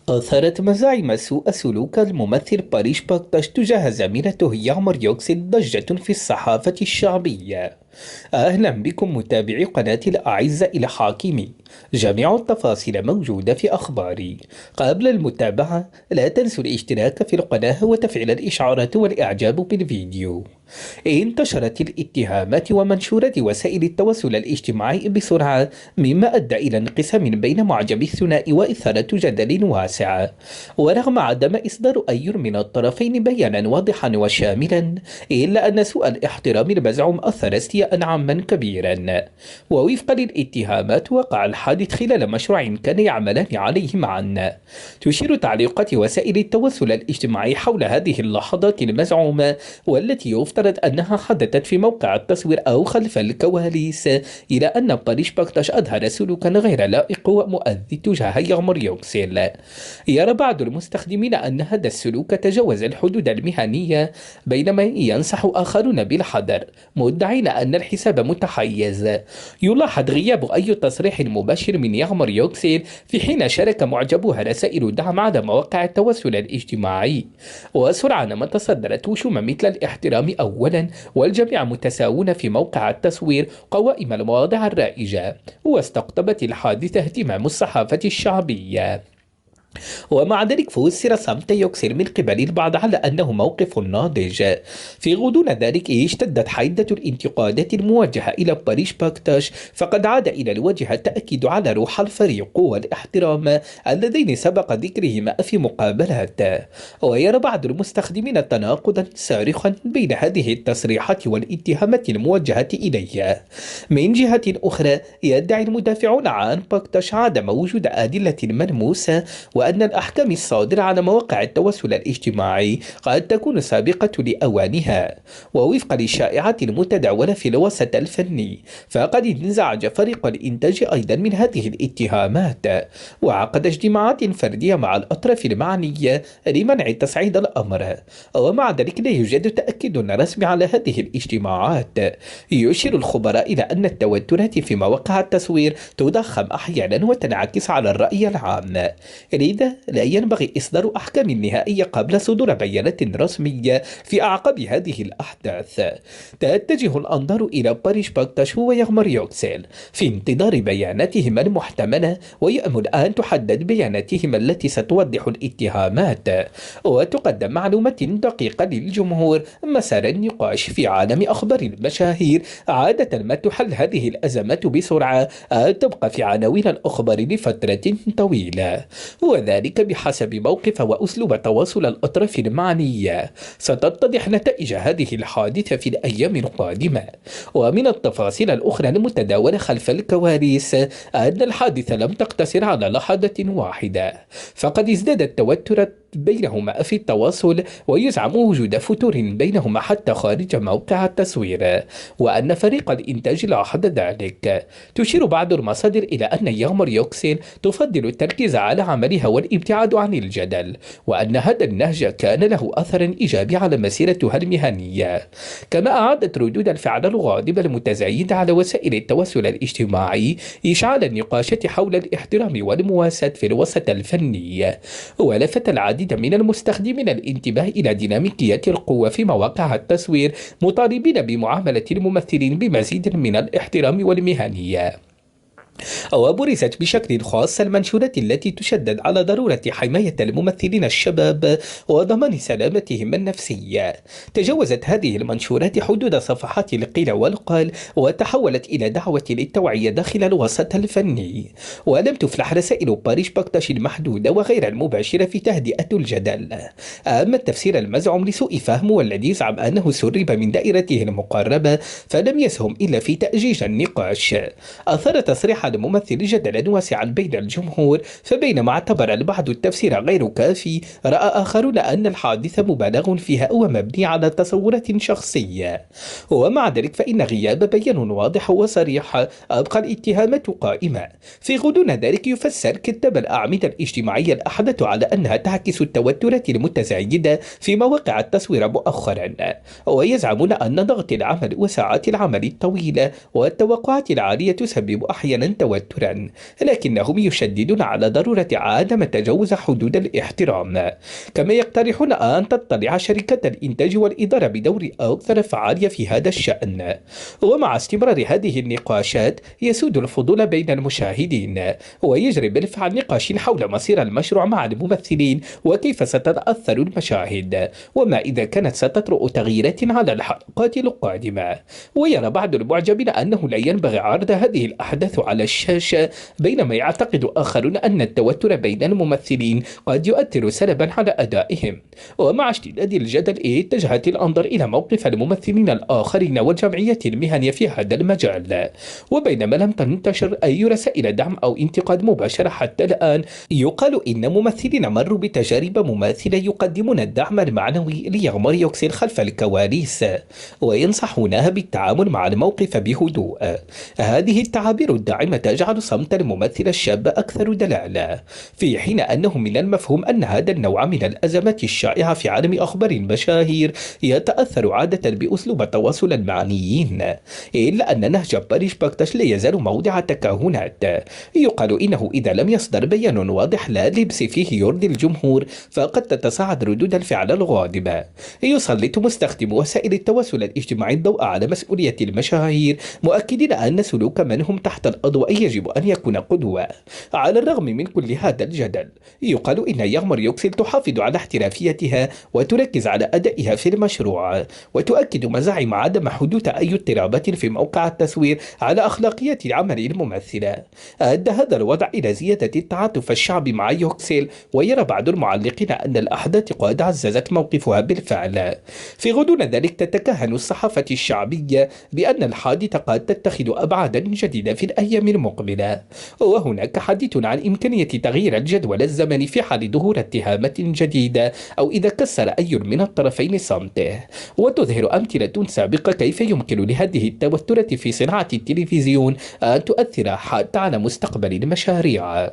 أثارت مزاعم سوء سلوك الممثل باريش باكتاش تجاه زميلته يامر يوكسيد ضجة في الصحافة الشعبية. أهلا بكم متابعي قناة الأعزاء الحاكمين. جميع التفاصيل موجودة في أخباري. قبل المتابعة لا تنسوا الاشتراك في القناة وتفعيل الإشعارات والإعجاب بالفيديو. انتشرت الاتهامات ومنشورات وسائل التواصل الاجتماعي بسرعة، مما أدى إلى انقسام بين معجبي الثنائي وإثارة جدل واسع. ورغم عدم إصدار أي من الطرفين بيانا واضحا وشاملا، إلا أن سوء الاحترام المزعوم أثر استياء عاما كبيرا. ووفقا للاتهامات وقع الحادث خلال مشروع كان يعملان عليه معا. تشير تعليقات وسائل التواصل الاجتماعي حول هذه اللحظات المزعومة، والتي يفترض أنها حدثت في موقع التصوير أو خلف الكواليس، إلى أن باريش باكتاش أظهر سلوكا غير لائق ومؤذي تجاه يغمر يوكسيل. يرى بعض المستخدمين أن هذا السلوك تجاوز الحدود المهنية، بينما ينصح آخرون بالحذر، مدعين أن الحساب متحيز. يلاحظ غياب أي تصريح مباشر من يغمر يوكسيل، في حين شارك معجبوها رسائل دعم على مواقع التواصل الاجتماعي. وسرعان ما تصدرت وشوم مثل الاحترام أولا، والجميع متساوون في موقع التصوير قوائم المواضع الرائجة. واستقطبت الحادثة اهتمام الصحافة الشعبية. ومع ذلك فسر صمت يوكسيل من قبل البعض على أنه موقف ناضج. في غضون ذلك اشتدت حدة الانتقادات الموجهة إلى باريش باكتاش، فقد عاد إلى الوجه التأكيد على روح الفريق والاحترام اللذين سبق ذكرهما في مقابلات. ويرى بعض المستخدمين تناقضا صارخا بين هذه التصريحات والاتهامات الموجهة إليه. من جهة أخرى يدعي المدافعون عن باكتاش عدم وجود أدلة ملموسة، وأن الأحكام الصادرة على مواقع التواصل الاجتماعي قد تكون سابقة لأوانها. ووفقا للشائعات المتداولة في الوسط الفني، فقد انزعج فريق الإنتاج أيضا من هذه الاتهامات، وعقد اجتماعات فردية مع الأطراف المعنية لمنع تصعيد الأمر. ومع ذلك لا يوجد تأكيد رسمي على هذه الاجتماعات. يشير الخبراء إلى أن التوترات في مواقع التصوير تضخم أحيانا وتنعكس على الرأي العام، لذا لا ينبغي إصدار أحكام نهائية قبل صدور بيانات رسمية في أعقاب هذه الأحداث. تتجه الأنظار إلى باريش باكتاش ويغمر يوكسيل في انتظار بياناتهما المحتملة، ويأمل أن تحدد بياناتهما التي ستوضح الاتهامات وتقدم معلومات دقيقة للجمهور. مسار النقاش في عالم أخبار المشاهير عادة ما تحل هذه الأزمات بسرعة، تبقى في عناوين الأخبار لفترة طويلة، وذلك بحسب موقف وأسلوب تواصل الأطراف المعنية. ستتضح نتائج هذه الحادثة في الأيام القادمة. ومن التفاصيل الأخرى المتداولة خلف الكواليس، أن الحادثة لم تقتصر على لحظة واحدة، فقد ازداد التوتر بينهما في التواصل، ويزعم وجود فتور بينهما حتى خارج موقع التصوير، وأن فريق الإنتاج لاحظ ذلك. تشير بعض المصادر إلى أن يغمر يوكسيل تفضل التركيز على عملها والابتعاد عن الجدل، وأن هذا النهج كان له أثر إيجابي على مسيرتها المهنية. كما أعادت ردود الفعل الغاضبة المتزايدة على وسائل التواصل الاجتماعي إشعال النقاشات حول الاحترام والمواساة في الوسط الفني، ولفت العديد من المستخدمين الانتباه إلى ديناميكية القوة في مواقع التصوير، مطالبين بمعاملة الممثلين بمزيد من الاحترام والمهنية. وبرزت بشكل خاص المنشورات التي تشدد على ضرورة حماية الممثلين الشباب وضمان سلامتهم النفسية. تجاوزت هذه المنشورات حدود صفحات القيل والقال، وتحولت إلى دعوة للتوعية داخل الوسط الفني. ولم تفلح رسائل باريش باكتاش المحدودة وغير المباشرة في تهدئة الجدل. أما التفسير المزعوم لسوء فهم والذي يزعم أنه سرب من دائرته المقربة، فلم يسهم إلا في تأجيج النقاش. أثار تصريح الممثل جدلا واسعا بين الجمهور، فبينما اعتبر البعض التفسير غير كافي، رأى آخرون أن الحادثة مبالغ فيها ومبني على تصورات شخصية. ومع ذلك فإن غياب بيان واضح وصريح أبقى الاتهامات قائمة. في غضون ذلك يفسر كتاب الأعمدة الاجتماعية الأحدث على أنها تعكس التوترات المتزايدة في مواقع التصوير مؤخرا، ويزعمون أن ضغط العمل وساعات العمل الطويلة والتوقعات العالية تسبب أحيانا توترا، لكنهم يشددون على ضرورة عدم تجاوز حدود الاحترام. كما يقترحون أن تطلع شركة الإنتاج والإدارة بدور أكثر فعالية في هذا الشأن. ومع استمرار هذه النقاشات يسود الفضول بين المشاهدين، ويجري بالفعل نقاش حول مصير المشروع مع الممثلين وكيف ستتأثر المشاهد، وما إذا كانت ستطرأ تغييرات على الحلقات القادمة. ويرى بعض المعجبين أنه لا ينبغي عرض هذه الأحداث على الشاشة، بينما يعتقد آخرون أن التوتر بين الممثلين قد يؤثر سلبا على أدائهم. ومع اشتداد الجدل اتجهت الأنظار إلى موقف الممثلين الآخرين والجمعيات المهنية في هذا المجال. وبينما لم تنتشر أي رسائل دعم أو انتقاد مباشرة حتى الآن، يقال إن ممثلين مروا بتجارب مماثلة يقدمون الدعم المعنوي ليغمر يوكسيل خلف الكواليس، وينصحونها بالتعامل مع الموقف بهدوء. هذه التعابير الداعمة تجعل صمت الممثل الشاب أكثر دلالة، في حين أنه من المفهوم أن هذا النوع من الأزمات الشائعة في عالم أخبار المشاهير يتأثر عادة بأسلوب تواصل المعنيين. إلا أن نهج باريس باكتاش لا يزال موضع تكهنات. يقال إنه إذا لم يصدر بيان واضح لا لبس فيه يرضي الجمهور، فقد تتصاعد ردود الفعل الغاضبة. يسلط مستخدم وسائل التواصل الاجتماعي الضوء على مسؤولية المشاهير، مؤكدين أن سلوك من هم تحت الأضواء يجب أن يكون قدوة. على الرغم من كل هذا الجدل، يقال إن يغمر يوكسيل تحافظ على احترافيتها وتركز على أدائها في المشروع، وتؤكد مزاعم عدم حدوث أي اضطرابات في موقع التصوير على أخلاقيات عمل الممثلة. أدى هذا الوضع إلى زيادة التعاطف الشعبي مع يوكسيل، ويرى بعض المعلقين أن الأحداث قد عززت موقفها بالفعل. في غضون ذلك تتكهن الصحافة الشعبية بأن الحادثة قد تتخذ أبعادا جديدة في الأيام المقبلة، وهناك حديث عن إمكانية تغيير الجدول الزمني في حال ظهور اتهامات جديدة أو إذا كسر أي من الطرفين صمته. وتظهر أمثلة سابقة كيف يمكن لهذه التوترات في صناعة التلفزيون أن تؤثر حتى على مستقبل المشاريع.